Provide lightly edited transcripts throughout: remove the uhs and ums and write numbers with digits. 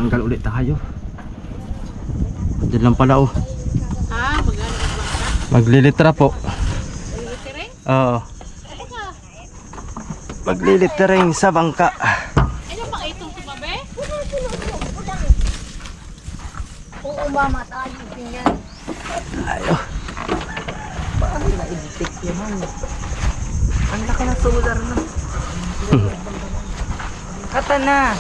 Tanggal ulit tayo. Diyan lang pala oh. Ah, magano ba? Maglilitra po. Lilitering? Oo. Maglilitering sa bangka. Ano pang itong sumabi? Oo, mama, tayo tingnan. Ayo. Paano na-editect naman? Ang laki ng solar na. Kata na.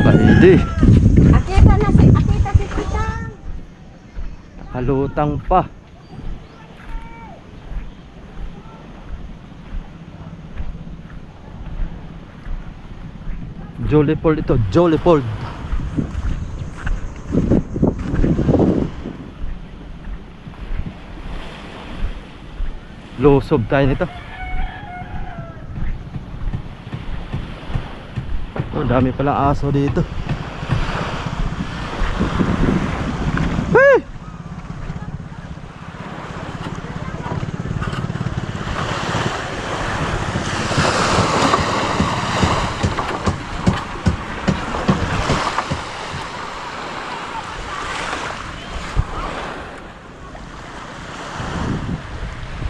Pwede. Akita na si Titang. Halutang pa. Jollypold ito, Jollypold. Lusob tayo nito. Oh, dami palang aso dito. Hey!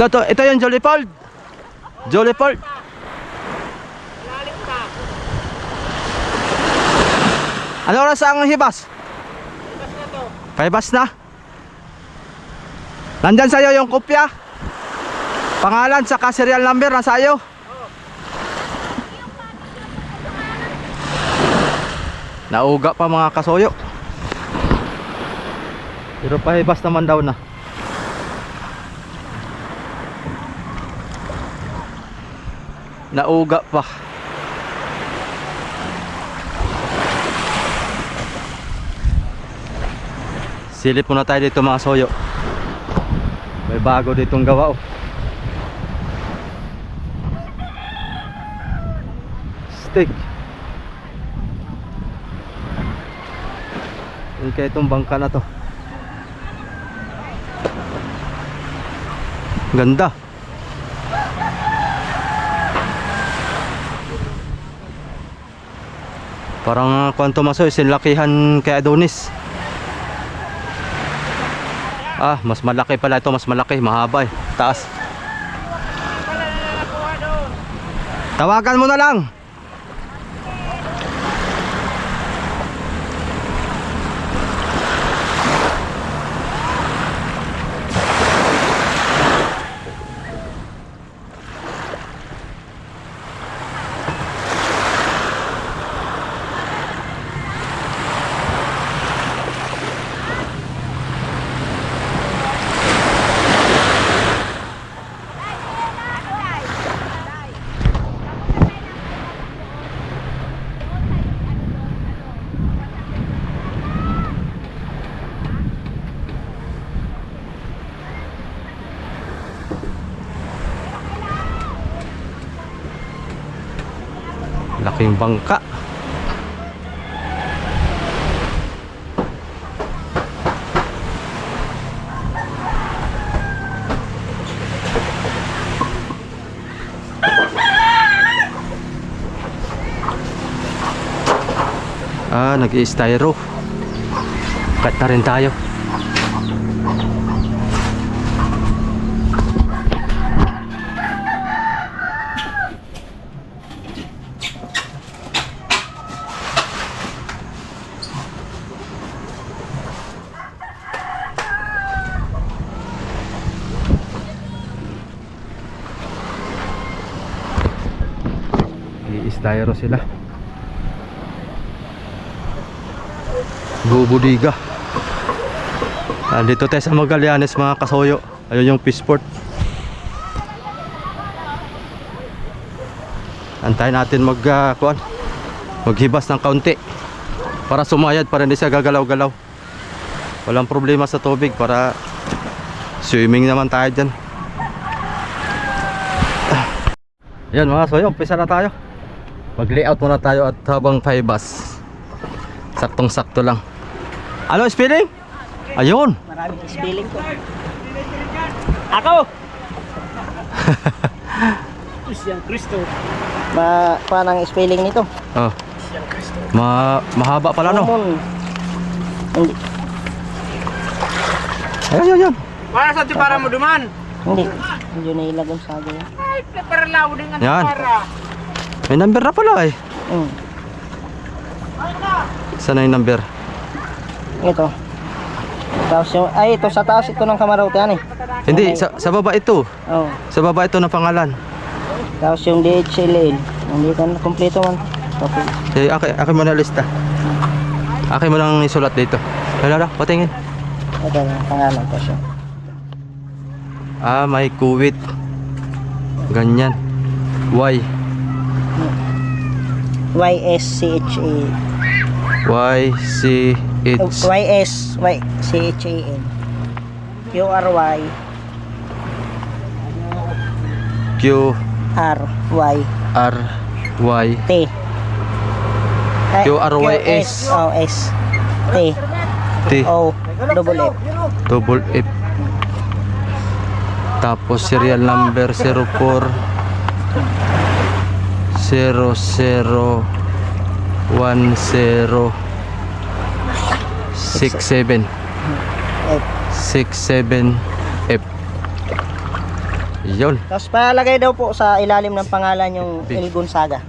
Ito yung Jollypold. Jollypold. Lalim ka. Ano oras ang hibas? Bas na to. Paibas na. Nandyan sa'yo yung kopya. Pangalan saka serial number na sa'yo. Nauga pa mga kasoyo. Pero pahibas naman daw na. Nauga pa. Silip muna tayo dito mga soyo. May bago ditong gawa oh. Stick. Kaya itong bangka na to. Ganda. Parang Quantum Masoy, sinlakihan kay Adonis. Ah, mas malaki pala ito, mas malaki, mahaba eh. Taas. Tawagan mo na lang. Laking bangka. Ah, nag-i-styro. Cut na rin tayo. I-styro sila. Bubudiga. Dito tayo sa Magallanes mga kasoyo. Ayun yung fishport. Antayin natin maghibas ng kaunti para sumayad, para hindi siya gagalaw-galaw. Walang problema sa tubig, para swimming naman tayo dyan. Yan mga kasoyo, umpisa na tayo. Mag-layout muna tayo at habang paibas, saktong-sakto lang. Ano spelling? Ayun. Maraming spelling ko. Ako! Siyang Kristo. Parang spelling nito. Oh. Mahaba pala no. Common. Hindi. Ayun. Para sa para mo duman. Hindi. Hindi na ilagon sa akin. Ay, para law din ang Yan. para. May number na pala eh. Saan na yung number? Ito. Tapos yung, ay ito sa taas ito ng kamarote yan eh. Hindi, sa baba ito. Oh. Sa baba ito ng pangalan. Tapos yung DHLL. Hindi ka na kompleto man. Okay. Akin mo na lista. Akin mo lang isulat dito. Wala, patingin. Ito yung pangalan ko siya. May kuwit. Ganyan. Y. YSCHA. YCH. YSCHAN. QRY. Q RY. R Y T. QRYS. O S. T. T O. Double F. double F. Tapos serial number 04 00 10 67 F. 67 F. Yun. Tapos palagay daw po sa ilalim ng pangalan yung El Gonzaga.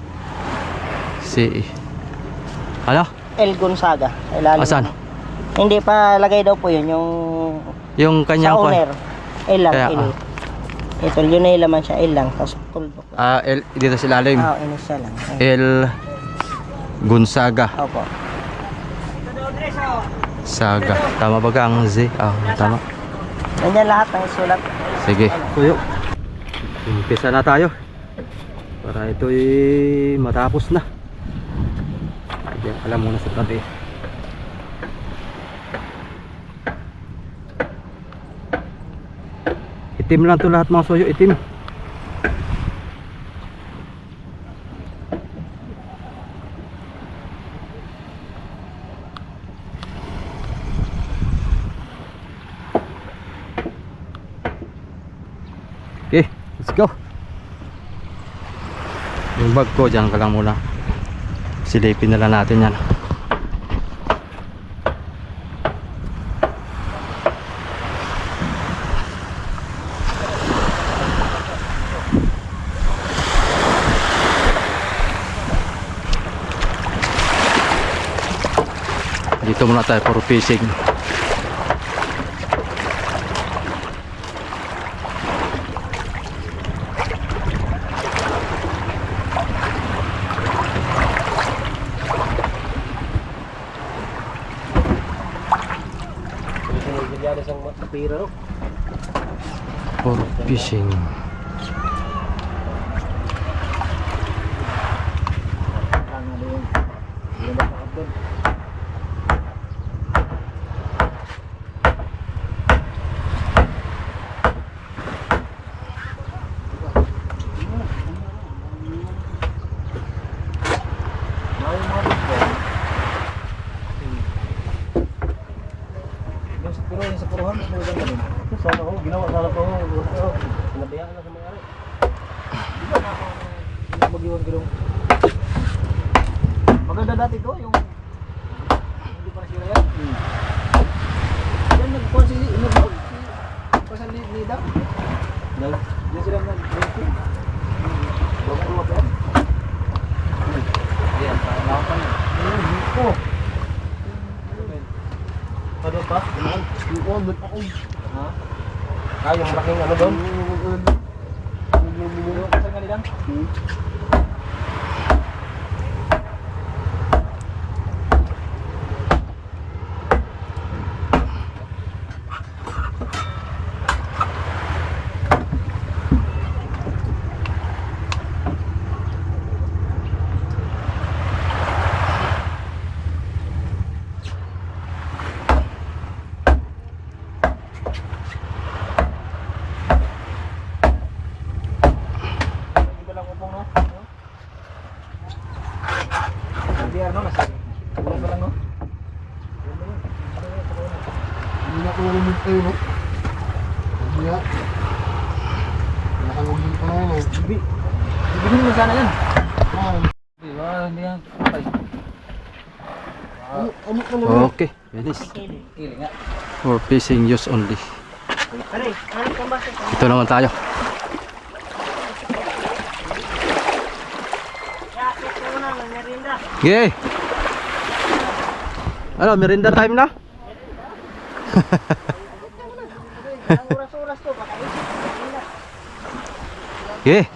Si ano? El Gonzaga. Sa ilalim. Asan? Hindi pa lagay daw po yun Yung sa kanyang owner. El lang. Kaya, El. Ito yun na laman siya. El lang. Tapos tuldok. L dito sa ilalim. Inisa lang. El Gonzaga. Opo. Saga. Tama ba ka ang Z? Tama. Nandiyan lahat ng sulat. Sige. Tuyo. Umpisa na tayo. Para ito'y matapos na. Ayan, alam mo na sa tabi. Itim lang to lahat mga soyo. Itim. Okay, let's go. Yung bag ko, dyan ka lang muna. Silipin na lang natin yan. Dito muna tayo for fishing. For fishing. Pero yung sa puruhan, mas maganda din. Sana ko, ginawa sana ko. Sinabayaan na sa mga ari. Di ba na ako mag-iwan gilong? Maganda dati to, yung hindi pa nasira yan. Yan, nagpuan si Inurlog. Pasan ni Nida. Yan sila nag-drinking. Bagong ruwap yan. Yan, parang lawan yan. Oh! Ano pa? Yung ako. Ha? Yung malaking ano doon? Yung kasang nga nilang? Hindi na ko narinig tayo, no? Hindi na. Nakangulong Bibigyan mo sana yan. Hindi yan. Okay, finish. Kili nga. For fishing use only. Pare, ano ka ba? Ito naman tayo. Yakit mo na, merinda. Okay. Ano, merinda time na? Ang oras-oras to, baka isip. Okay.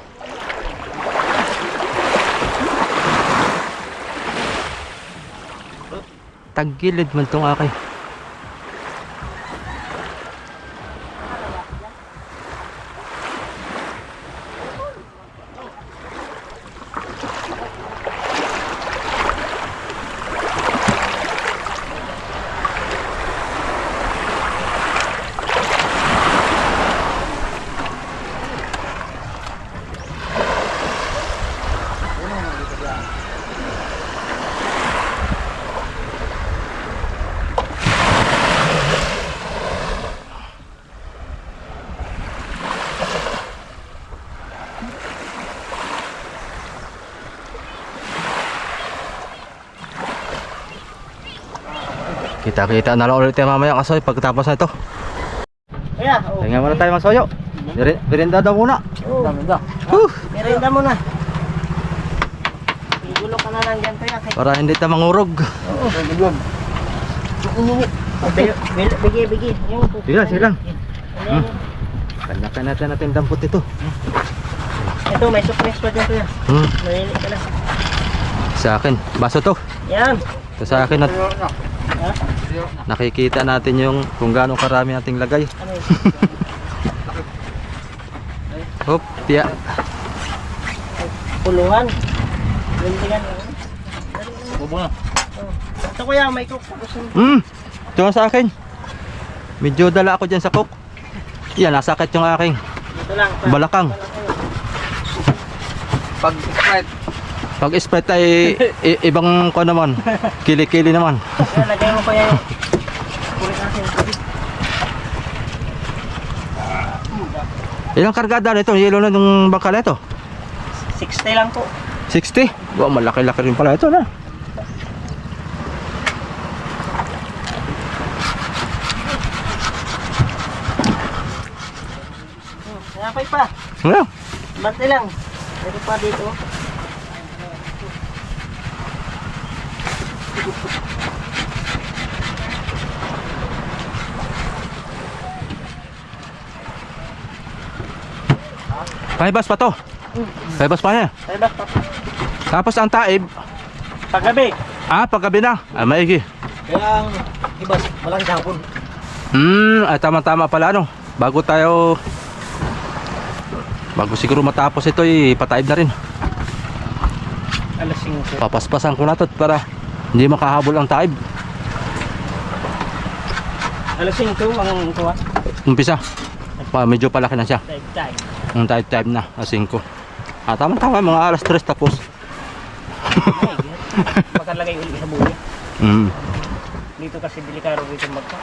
Tagilid man tong akin. Kita-kita na lang ulit tayo mamaya kasoy pagkatapos na ito. Kaya, oh. Tingnan muna tayo masoyo. Merinda daw muna. Ganda. Merinda mo na. Igulo ka na lang dyan to yan. Para hindi tayo mangurog. Oo, ganda. Bigi. Sige lang. Kanya-kanya natin dampot ito. Ito, may surprise pa dyan to yan. Malili ka lang. Sa akin, baso to. Yan. Ito sa akin at Ha? nakikita natin yung kung gaano karami nating lagay. Ano yun? Hop, tiya. Puluhan. Lintingan mo. Bubo na. Ito kuya, may cook. Tapos yung Ito nga sa akin. Medyo dala ako dyan sa cook. Yan, nasakit yung aking dito lang. balakang. Pag Sprite. Pag Sprite ay ibang ko naman. Kili-kili naman. Kaya lagay mo pa yan. Kulit natin. Ilang kargada nito? Yelo na yung bangka na ito? 60 lang po. 60? Wow, malaki-laki rin pala ito na. Napay pa. Ano? Bante lang. Ito pa dito. Paibas pa to. Paibas pa niya. Ay ba? Tapos ang taib. Paggabi. Paggabi na. Maigi. Kaya ang ibas, malaki sa hapon. Ay tama-tama pala ano. Bago siguro matapos ito pataib na rin. Alas 5. Papaspasan ko na to para hindi makahabol ang taib. Alas 5 ang kuha. Umpisa. Medyo palaki na siya. Time. Ang taib na. 5. Tama-tama mga alas 3 tapos. Pagkalagay ulit sa buya. Dito kasi delikado dito magka.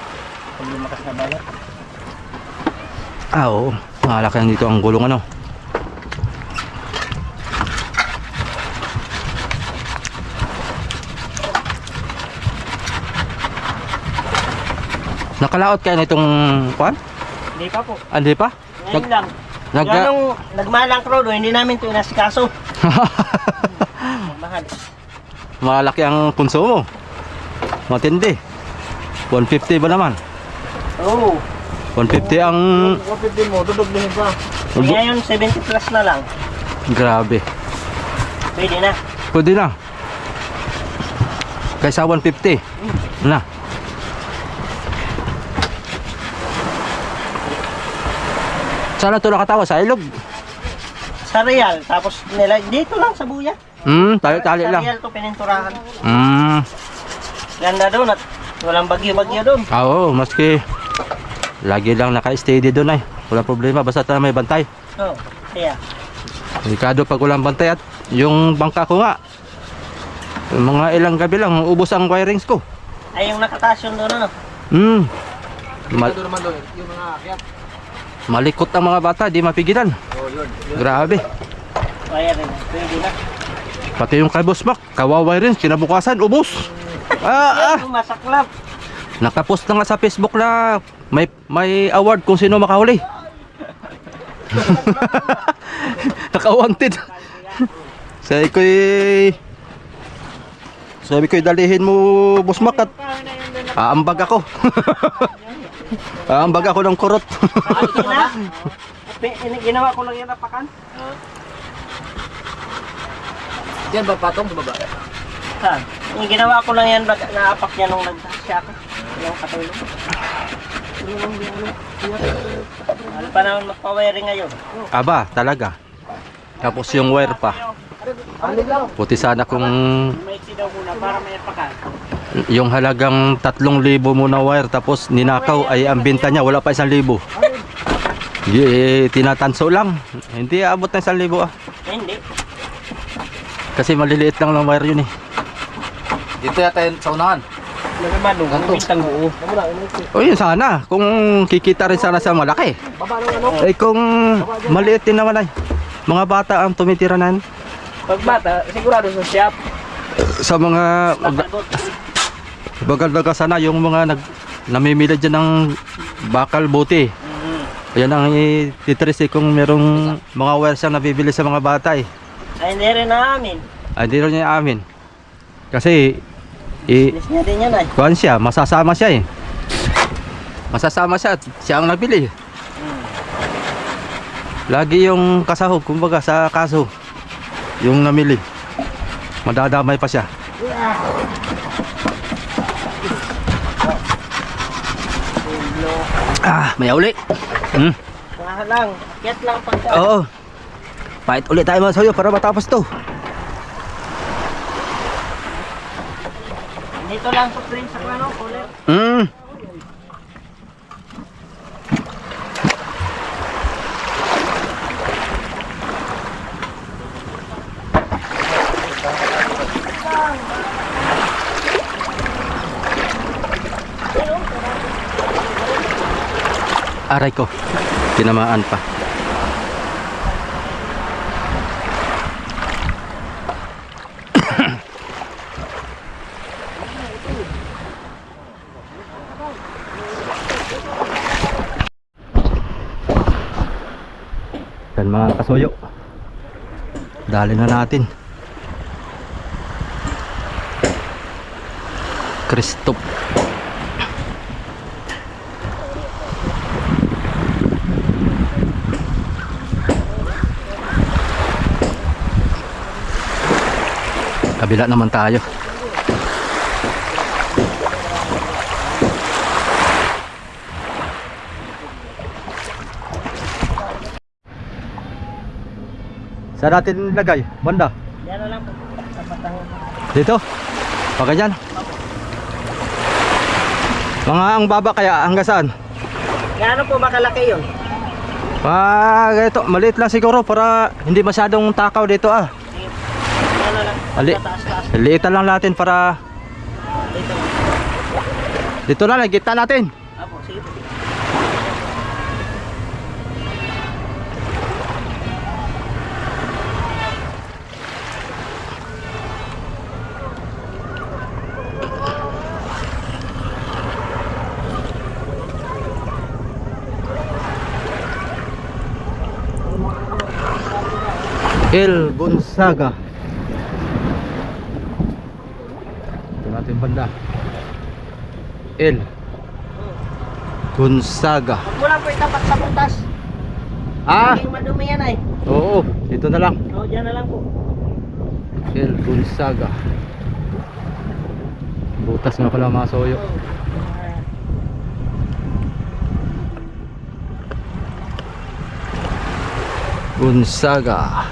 Pag lumakas na balat. Oo. Malaki lang dito ang gulong ano. Nakalaot kayo na itong kuwan? Hindi pa po. Hindi pa? Ngayon lang. Yan nung nagmalang crowd, hindi namin ito inasikaso. Mahal. Malaki ang konsumo. Matindi. 150 ba naman? Oo. 150 ang... 150 mo, dudog din pa. Ngayon 70 plus na lang. Grabe. Pwede na. Pwede na. Kaysa 150. Na. Saan ito nakatawa? Sa ilog? Sa Real, tapos nila dito lang sa buya. Tali-tali Sa lang. Real to pininturahan. Ganda doon at walang bagyo-bagyo doon. Oo, maski lagi lang naka-steady doon ay. Walang problema, basta may bantay. Oo, kaya. Delikado pag walang bantay at yung bangka ko nga. Mga ilang gabi lang, ubos ang wirings ko. Ay yung nakataas yun doon ano. Doon naman doon, yung mga akyat. Malikot ang mga bata, di mapigilan. Oh, yun. Grabe. Kaya rin. Pwede na. Pati yung kay Boss Mac, kawaway rin, kinabukasan, ubos. Yan, masaklap. Nakapost na nga sa Facebook na may award kung sino makahuli. Naka-wanted. Sabi ko'y dalihin mo, Boss Mac, at aambag ako. Aambag ako ng kurot. Ginawa ko lang yan napakan. Yan ba patong sa baba? Ha? Yung ginawa ko lang yan, naapak niya nung nagsasya ako. Yung katulong. Ano pa naman magpa-wiring ngayon? Aba, talaga. Tapos yung wire pa. Puti sana kung May daw muna para may apakan. yung halagang 3,000 muna wire tapos ninakaw ay ang binta niya wala pa 1,000. Tinatanso lang. Hindi aabot ng 1,000 ah. Hindi. Kasi maliliit lang ng wire yun eh. Dito yata yung sa unahan. Nagamadong, Ganto. bintang buo. O yun sana. Kung kikita rin sana sa malaki. Eh kung maliit din naman ay. Mga bata ang tumitiranan. Pag bata, sigurado sa shop. Sa mga bagal-bagal sana yung mga namimili dyan ng bakal buti. Yan ang ititres eh kung merong mga wires ang nabibili sa mga bata eh. Ay, hindi rin namin. Ay, hindi rin niya amin. Kasi, Business niya din yan ay. kuhan siya, masasama siya eh. Masasama siya, siya ang nabili. Lagi yung kasahog, kumbaga sa kaso, yung namili. Madadamay pa siya. May uli. Kaya lang, kiyat lang pagka. Oo. Pahit ulit tayo mga soyo para matapos to. Dito lang sa frame sa plano, kulit. Aray ko. Tinamaan pa. Dan mga kasuyo. Dali na natin. Christop. Kabila naman tayo. Saan natin nilagay? Banda? Yan na lang po. Tapatang. Dito? Pa ganyan? Mga ang baba kaya hanggang saan? Gaano po ba kalaki yun? Ganito, maliit lang siguro para hindi masyadong takaw dito ah. Sige. Yan na lang. Taas-taas. Liitan lang natin para Dito. dito na lang, gitna natin. Apo, sige po. El Gonzaga. Ito natin banda. El Gonzaga. Huwag mo lang po itapat sa butas. Hindi madumi yan ay. Oo, dito na lang. O, dyan na lang po. El Gonzaga. Butas nga pala mga soyo. Gonzaga.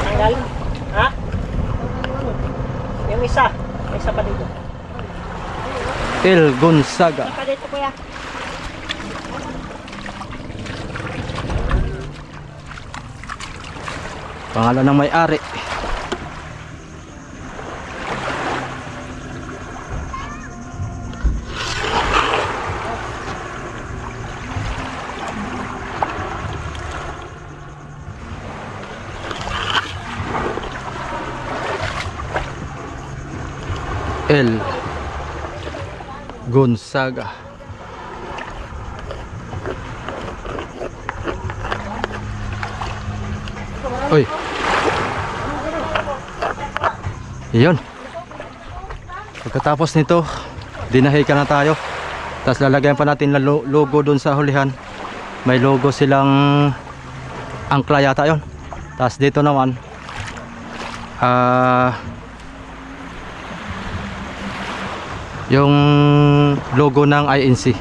Tanggal. Ha? Yung isa. May isa pa dito. El Gonzaga. Isa pa dito kuya. Pangalan ng may-ari. L Gonzaga. Uy. Iyon. Pagkatapos nito, dinahikan na tayo. Tapos lalagyan pa natin ng logo doon sa hulihan. May logo silang angkla yata yon. Tapos dito naman yung logo ng INC.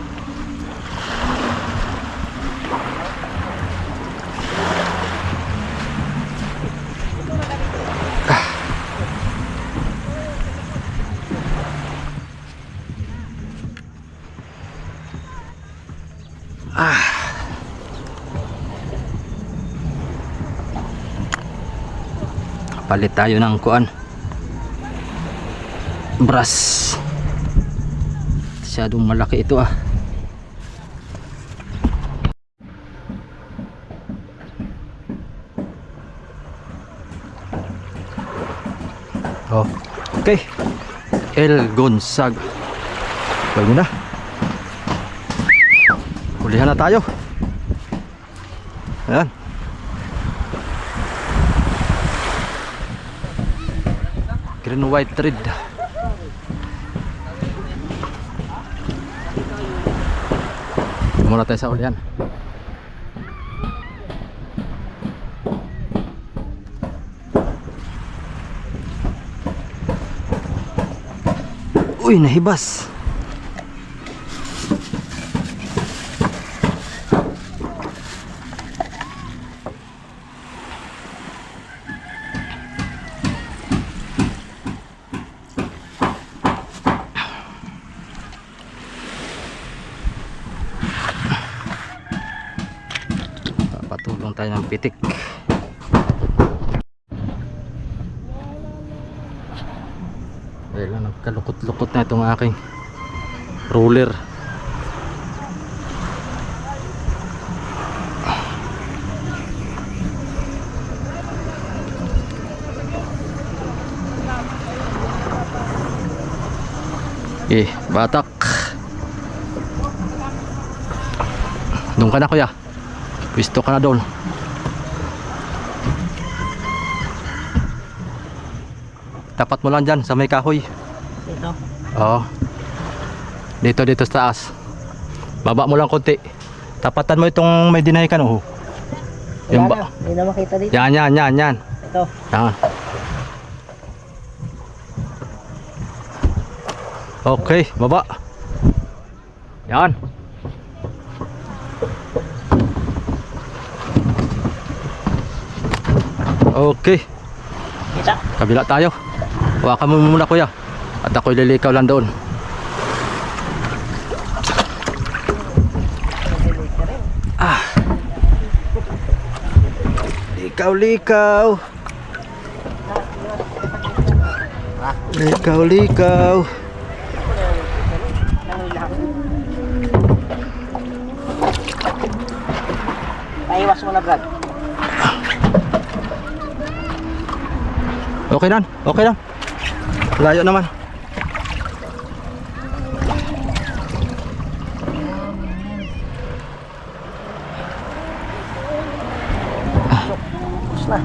Palit tayo ng kuan, brass. Masyadong malaki ito ah. Oh, okay. L Gonzaga. Pwede na. Hulihan na tayo. Ayan. Green white thread. Muna tayo sa ulian. Uy, nahibas. Patulong tayo ng pitik. Kailan nagkalukot-lukot na itong aking roller. Batak. Doon ka na kuya. Pisto ka na doon. Tapat mo lang dyan sa may kahoy. Ito. Oo. Dito sa taas. Baba mo lang konti. Tapatan mo itong may dinahikan. Oh. Yung Wala na. Hindi na makita dito. Yan. Ito. Yan. Okay, baba. Yan. Okay. Kita. Kabila tayo. Hawakan mo muna kuya. At ako'y lilikaw lang doon. Likaw. Likaw. Paiwas mo na, Brad. Okay lang. Layo naman. Tapos na.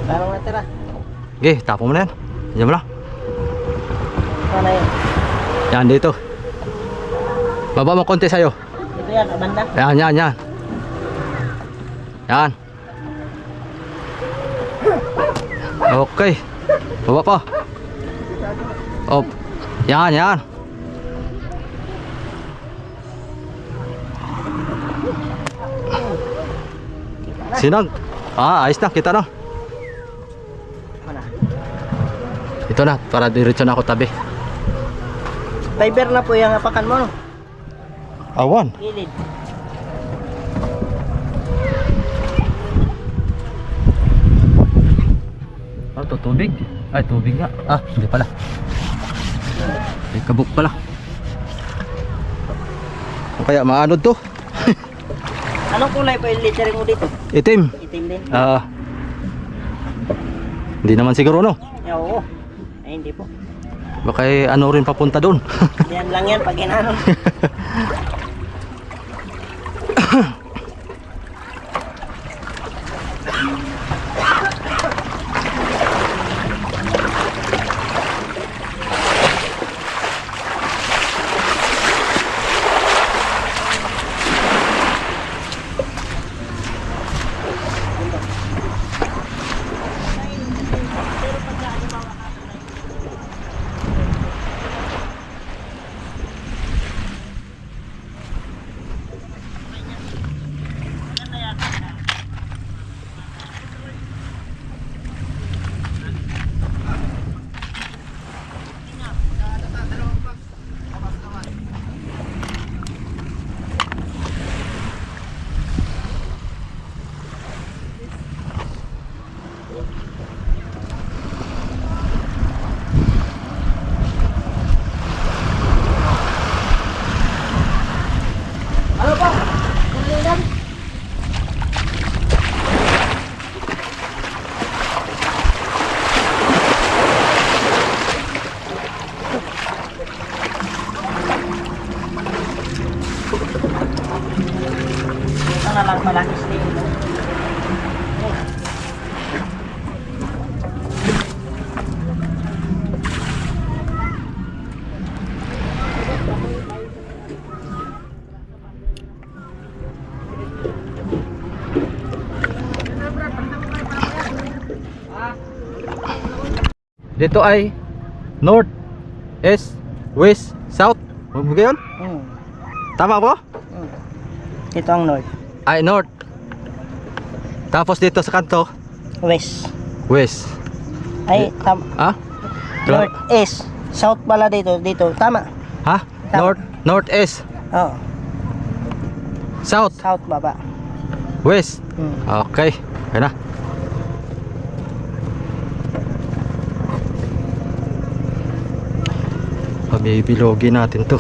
Parang natira. Okay, tapo mo na yan. Diyan mo lang. Ano yun? Yan dito. Baba mo konti sa'yo. Ito yan, banda. Yan. Yan. Okay. Baba pa. Op. Yan. Sinag. Ayos na. Kita na. Ano? Ito na. Para diretso na ako tabi. Fiber na po yung apakan mo, no? Awan. Gilid. Ito tubig. Ay, tubig nga. Hindi pala. May kabuk pala. O kaya maanod to. Anong kulay pa yung lettering mo dito? Itim. Itim din? Hindi naman siguro, no? Oo. Ay, hindi po. Baka ano rin papunta doon. Yan lang yan pag inano. Ano pa? Kulinan? Ito na lang malaki stay. Dito ay north, east, west, south. Huwag yun? Tama po? Ito ang north. Ay, north. Tapos dito sa kanto, West. west. Ay, tama. Ah? North, east. South pala dito. Dito. Tama. Ha? Tama. North, north, east, Oo. south, South baba. west. Hmm. Okay. Kaya na. Pabibilogin natin to.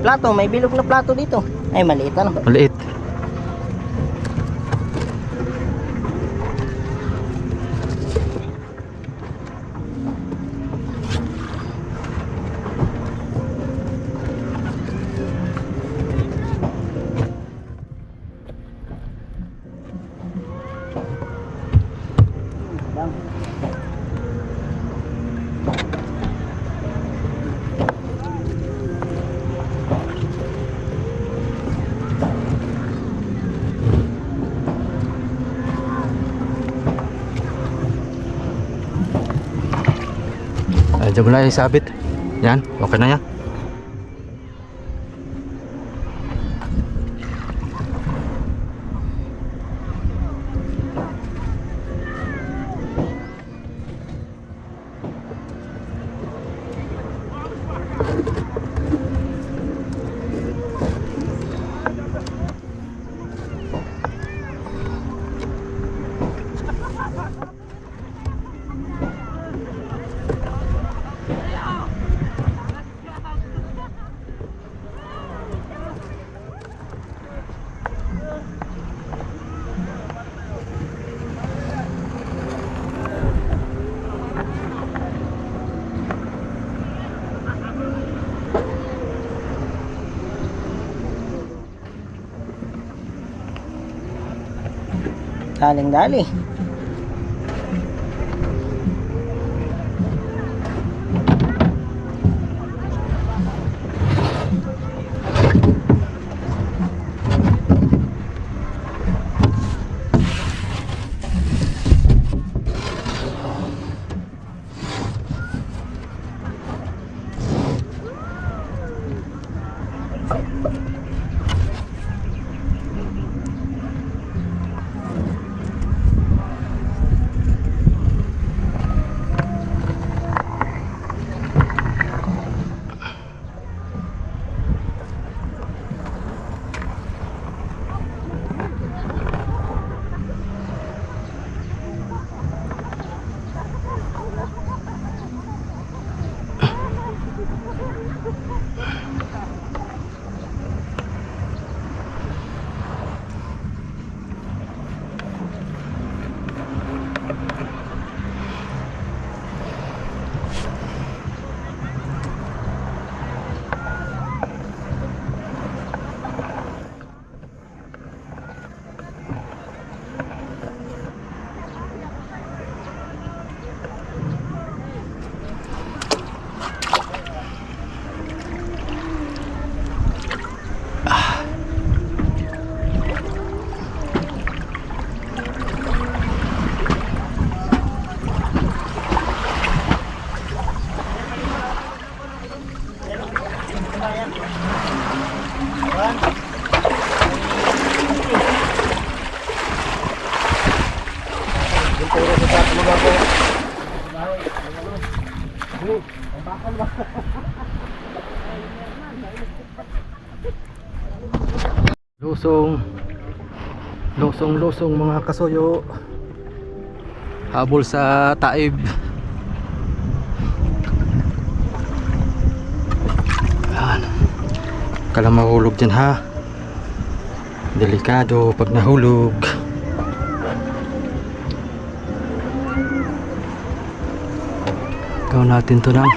Plato, may bilog na plato dito. Ay, maliit ano. Maliit. Diyan mo lang isabit. Yan, okay na yan. Daling-dali. Puro sa tapo mo ako. Lusong. Lusong mga kasuyo. Habol sa taib. Yan. Kala mahulog dyan ha. Delikado pag nahulog. Gawin natin to lang.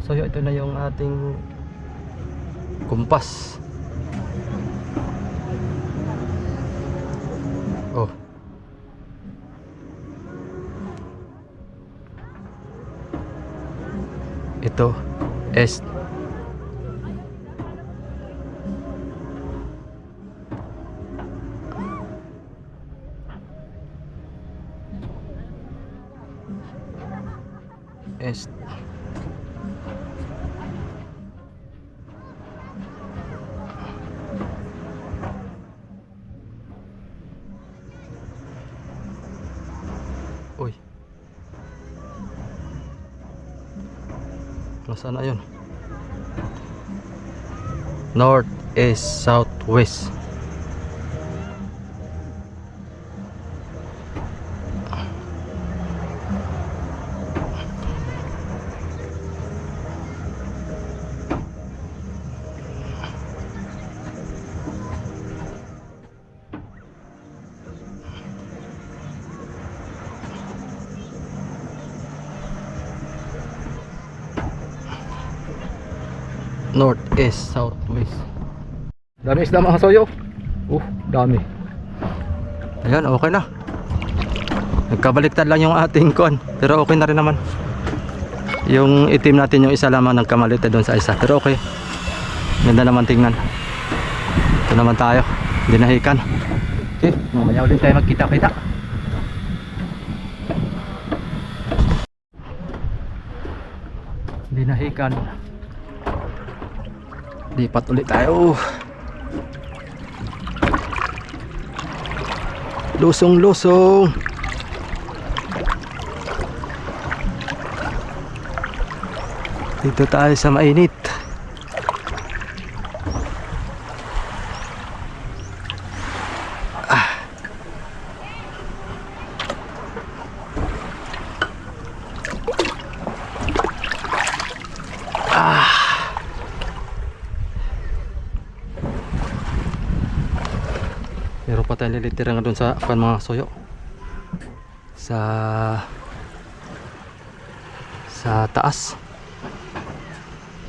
So ito na yung ating kumpas. Oh. Ito est. Est. Uy. Nasaan na yun? North, east, south, west. North, east, south, west. Dami isda mga soyo. Dami. Ayan, okay na. Nagkabaliktad lang yung ating kon. Pero okay na rin naman. Yung itim natin yung isa lamang nagkamaliktad doon sa isa. Pero okay. Ganda naman tingnan. Ito naman tayo. Dinahikan. Okay, mamaya ulit tayo magkita-kita. Dinahikan. Lipat ulit tayo. Lusong. Dito tayo sa mainit. Meron pa tayong lilitira nga doon sa mga soyo. Sa taas.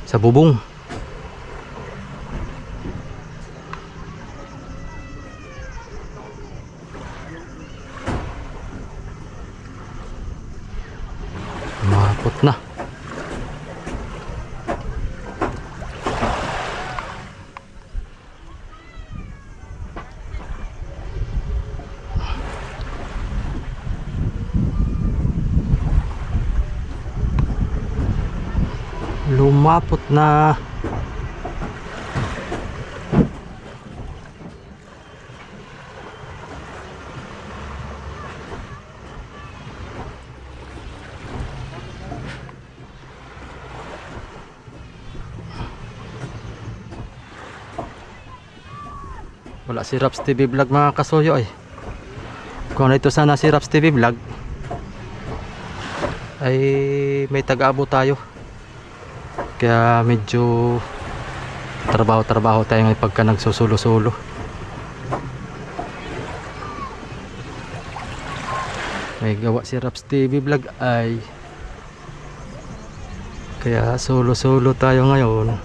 Sa bubong. Mapot na. Lumapot na. Wala si Raps TV Vlog mga kasuyo ay. Kung ito sana si Raps TV Vlog ay may tag-abo tayo. Kaya medyo trabaho tayo ngayon pagka nagsusulo-sulo. May gawa si Raps TV Vlog ay kaya solo-solo tayo ngayon.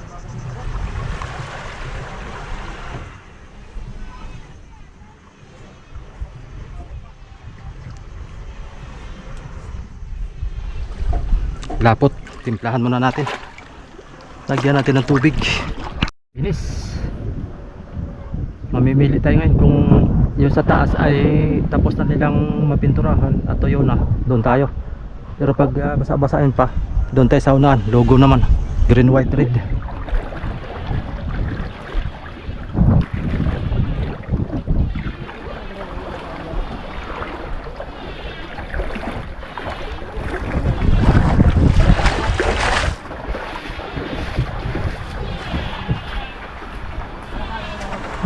lapot. Timplahan muna natin. Lagyan natin ng tubig. Bilis. Mamimili tayo ngayon kung yung sa taas ay tapos na nilang mapinturahan at tuyo na, doon tayo. Pero pag basa-basahin pa, doon tayo sa unahan. Logo naman, green, white, red.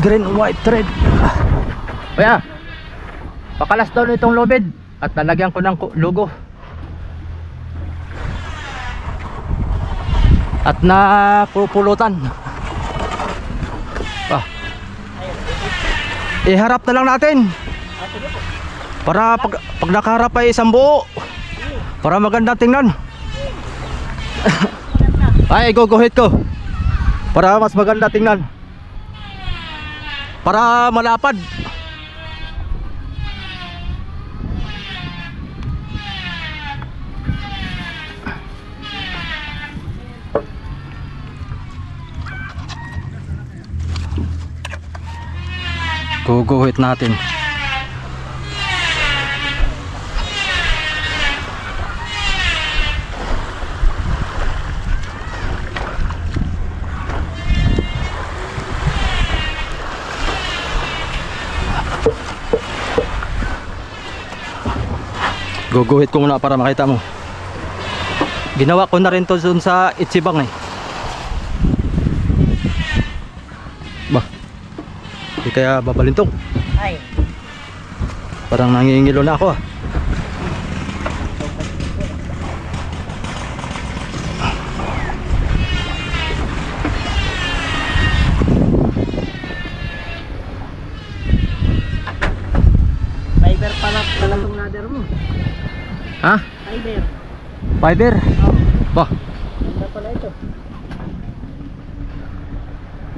Green, white, red. Kaya pakalas daw itong lubid at lalagyan ko ng logo. At napupulutan. Iharap na lang natin. Para pag nakaharap ay isang buo. Para maganda tingnan. Ay, guguhit ko. Para mas maganda tingnan. Para malapad. Guguhit natin. Guguhit ko muna para makita mo. Ginawa ko na rin to dun sa Ichibang eh. Bah, di kaya babalintong. Ay. Parang nangingilo na ako ah. Fiber pala itong ladder mo. Ha? Fiber. Fiber? Oh. Bah, Ganda pala ito.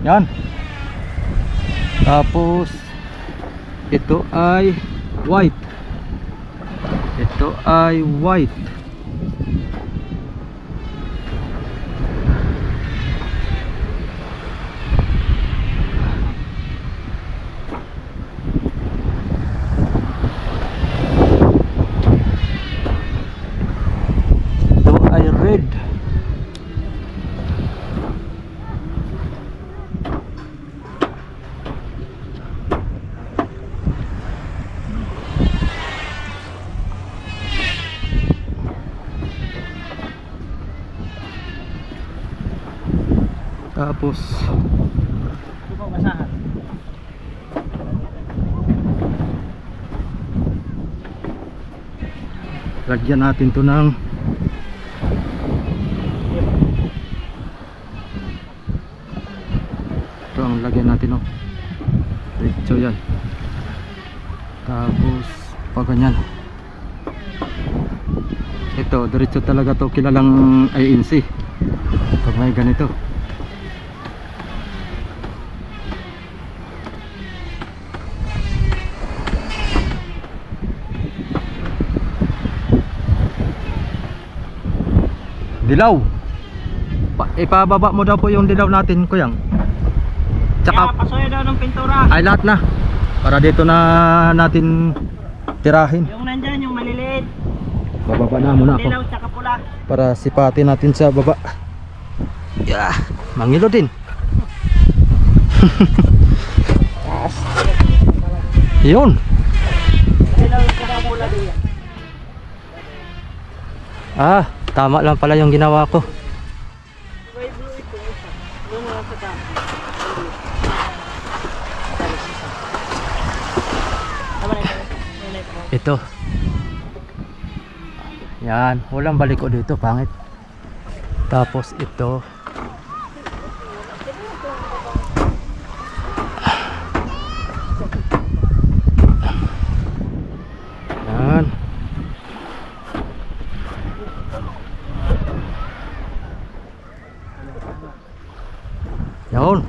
yan. Tapos ito ay white. Ito ay white. Ito ay red. Tapos Hindi mo basahan. lagyan natin to ng ito ang lagyan natin, oh. Diretso yan. Tapos pag ganyan, ito diretso talaga to, kilalang INC pag may ganito. Dilaw. Ipababa mo daw po yung dilaw natin, kuyang. Kaya Tsaka pasuyo daw ng pintura. ay lahat na. Para dito na natin tirahin. Yung nandyan, yung maliliit. Bababa na muna ako Dilaw tsaka pula. para sipatin natin sa baba. Yeah, mangilo din. Yun. Dilaw tsaka pula din yan. Ah, tama lang pala yung ginawa ko. May blue ito. Doon mo lang sa taas. Tama na ito. Ito. Yan, walang balik ko dito, pangit. Tapos ito. Yan. Yun.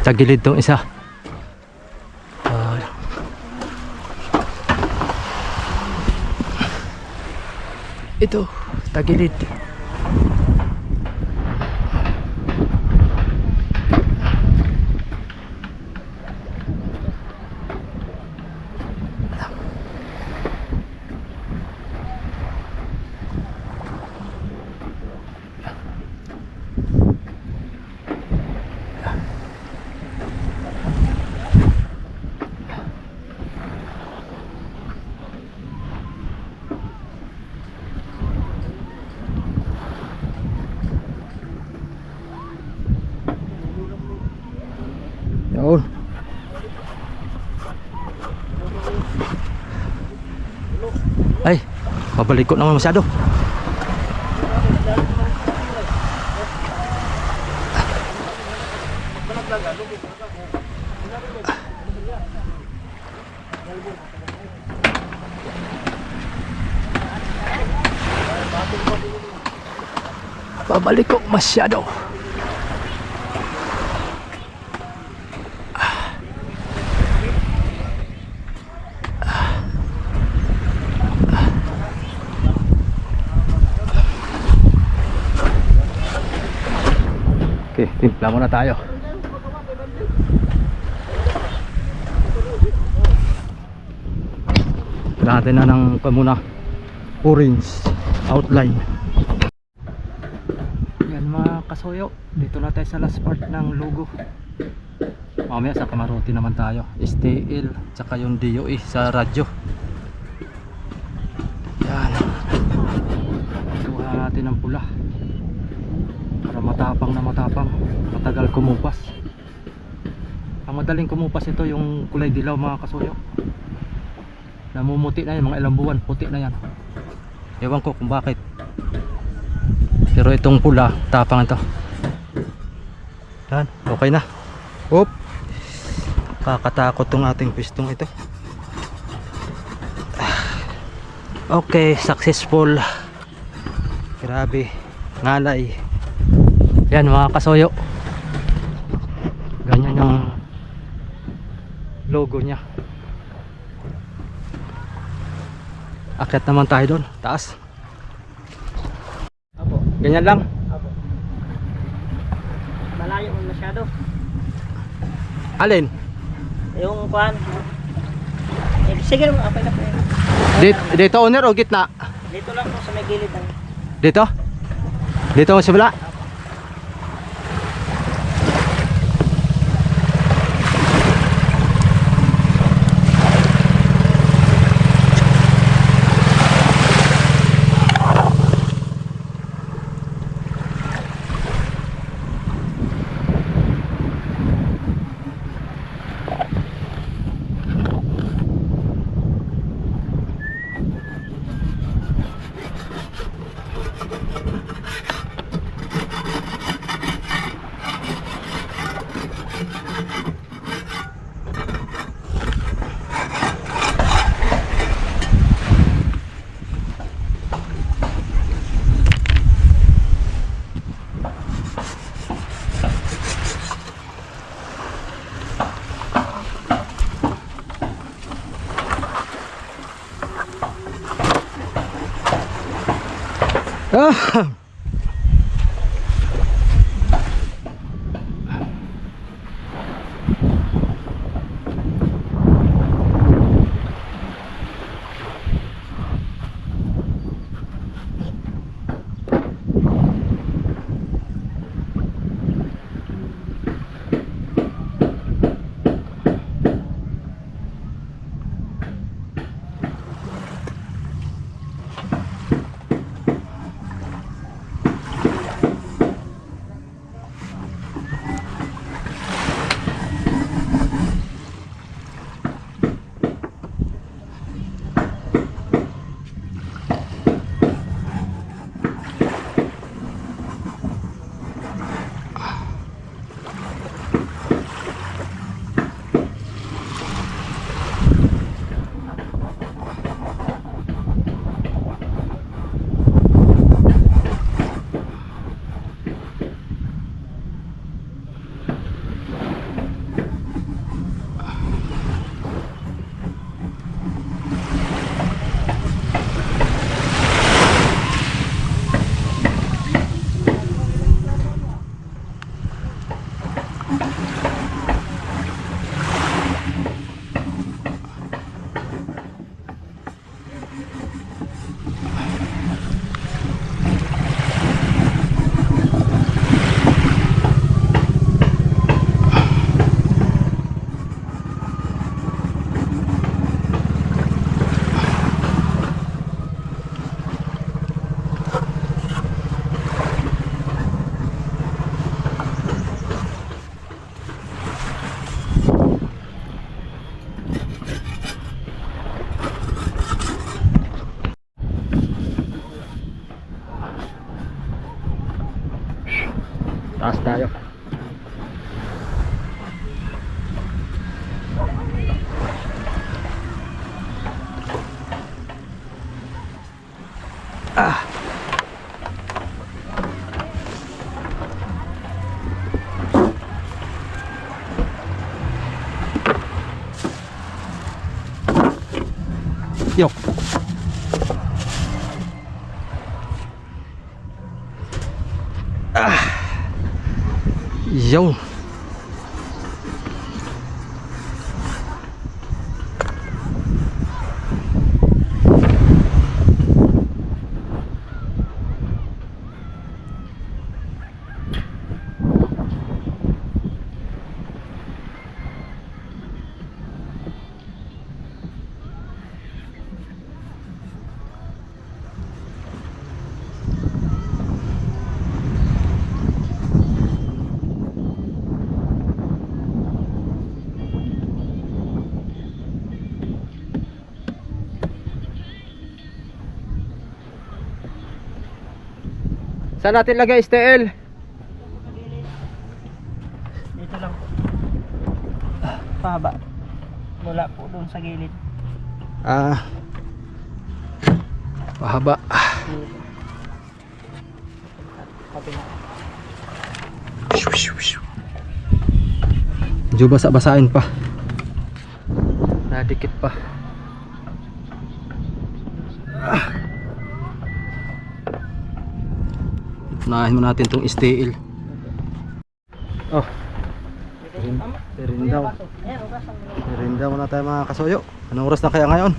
Sa gilid tong isa. Ito, tagilid. Yun. Ay, pabalik ko naman masyado. Pabalik ko masyado. Okay, timpla muna tayo. Natin na ng muna orange outline. Yan mga kasuyo, dito na tayo sa last part ng logo. Mamaya sa Kamaruti naman tayo, STL tsaka yung DOE sa radyo. Yan, kuha natin ng pula para matapang na matapang, matagal kumupas. Ang madaling kumupas ito yung kulay dilaw mga kasuyo. Namumuti na yan, mga ilang buwan puti na yan. Ewan ko kung bakit, pero itong pula tapang ito. Yan, okay na. Oop, kakatakot tong ating pistong ito. Okay, successful. Grabe, ngalay. Yan mga kasoyo, ganyan yung logo nya. Akyat naman tayo doon, taas. Apo. Ganyan lang. Apo. Malayo mo masyado. Alin? Yung kuhan. Eh, sige naman, apay na po. Dito owner o gitna? Dito lang po sa may gilid ng... Dito? Dito mo simula? Ah. Taas tayo. Ah. Yok. Ah. Yo. Saan natin lagay STL? Dito lang po. Pahaba. Wala po doon sa gilid. Ah. Pahaba. Dito. Kapila. Medyo basa-basain pa. Nadikit pa. Unahin mo natin tong STL. Oh, perindaw. Perindaw muna tayo mga kasuyo. Anong oras na kaya ngayon?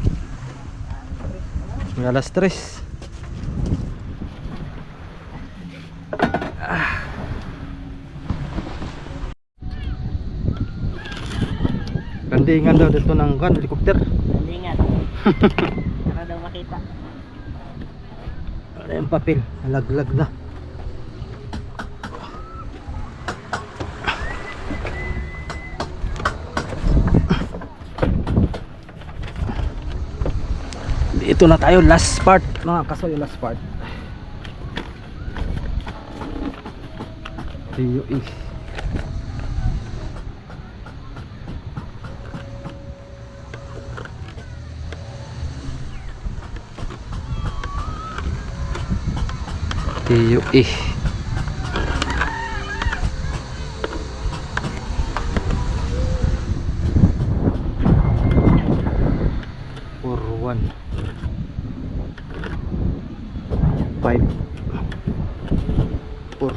May alas 3. Landingan daw dito ng helicopter. Landingan. Para daw makita. Ano yung papel? Nalaglag na. Ito na tayo, last part mga kasoy, last part. TUE. TUE. For 1 5 4.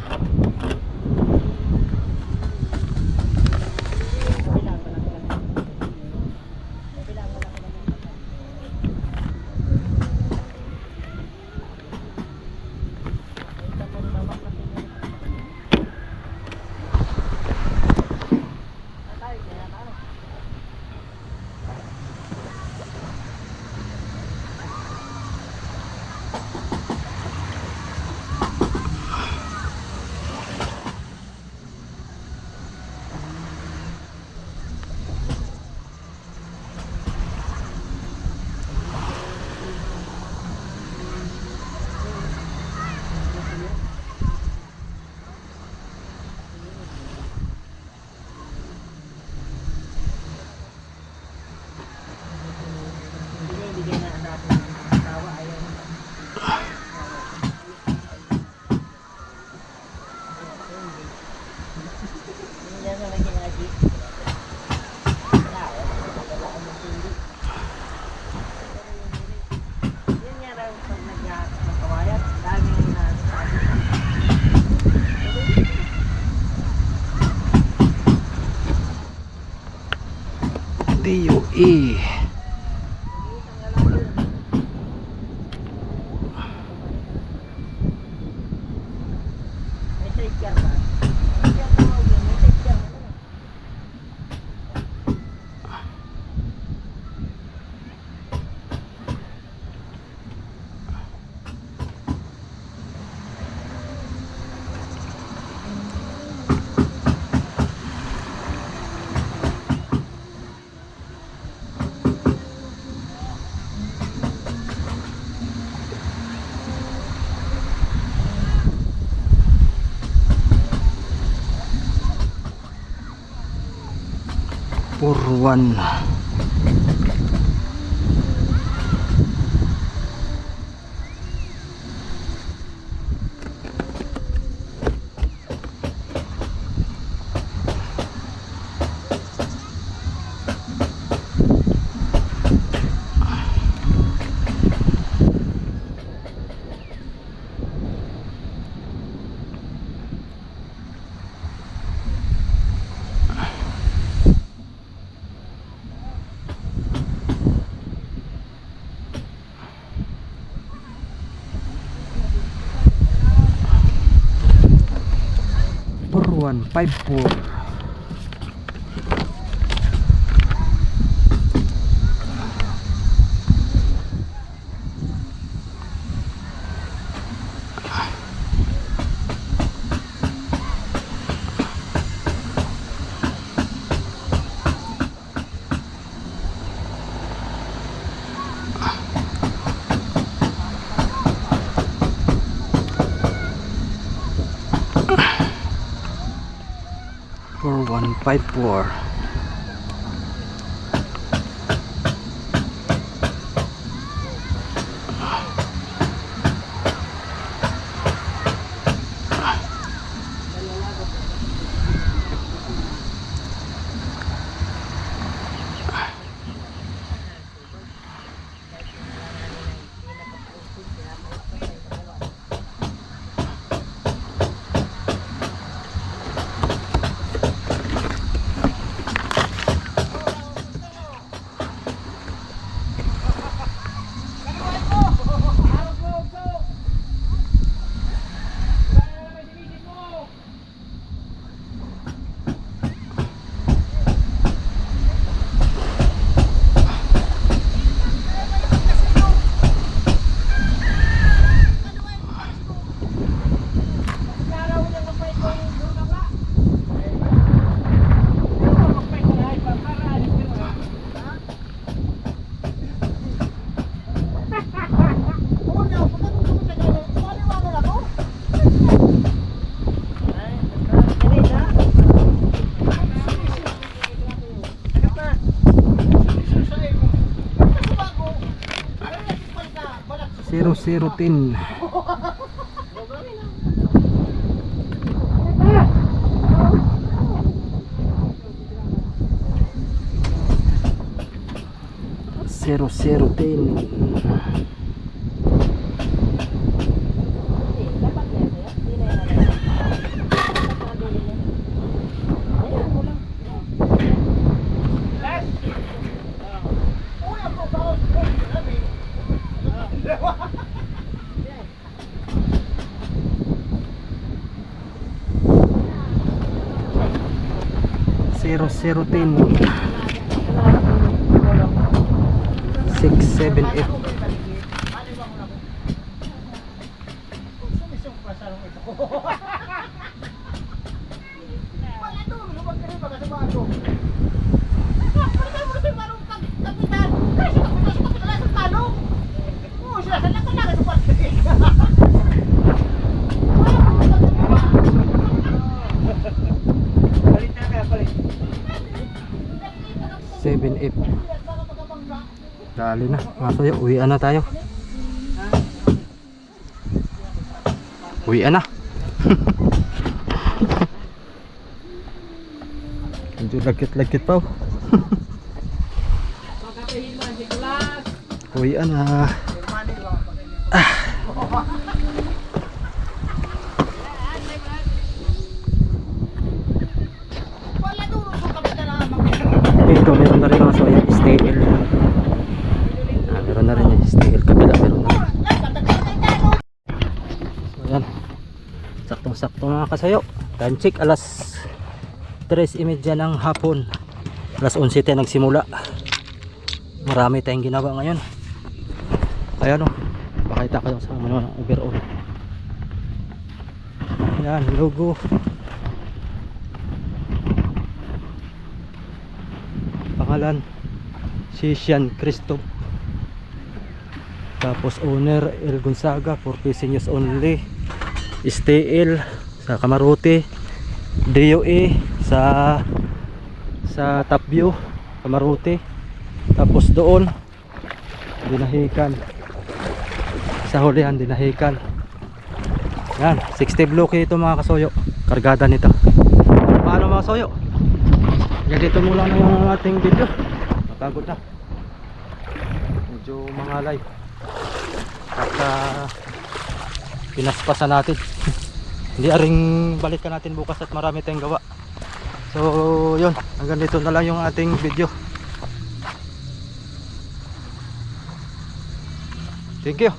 Purwan. Purwan 54. For 154. Zero 10. Zero 10. Zero 10. 6, 7, 8. Seven, 8. Dali na mga soyo, uwian na tayo. Uwian na. Medyo lagkit-lagkit pa. Uwian na. Ito meron na rin mga soyo, steel. Meron na rin yung steel kabila, meron na rin. So yan, saktong sakto mga kasayo. Time check alas 3:30 ng hapon. Alas 11 tayo nagsimula. Marami tayong ginawa ngayon. Ayan o, pakita ko sa mga overall. Yan, logo. Pangalan Sisian Cristo. Tapos owner El Gonzaga, for fishing use only. STL sa Kamarote, DOE sa Top View, Kamaruti. Tapos doon dinahikan. Sa hulihan dinahikan. Yan, 60 Bluki ito mga kasoyo. Kargada nito. Paano mga kasoyo? Yan, dito muna na yung ating video. Napagod na. Medyo mangalay. At pinaspasan natin. Hindi aring balikan natin bukas at marami tayong gawa. So yun, hanggang dito na lang yung ating video. Thank you.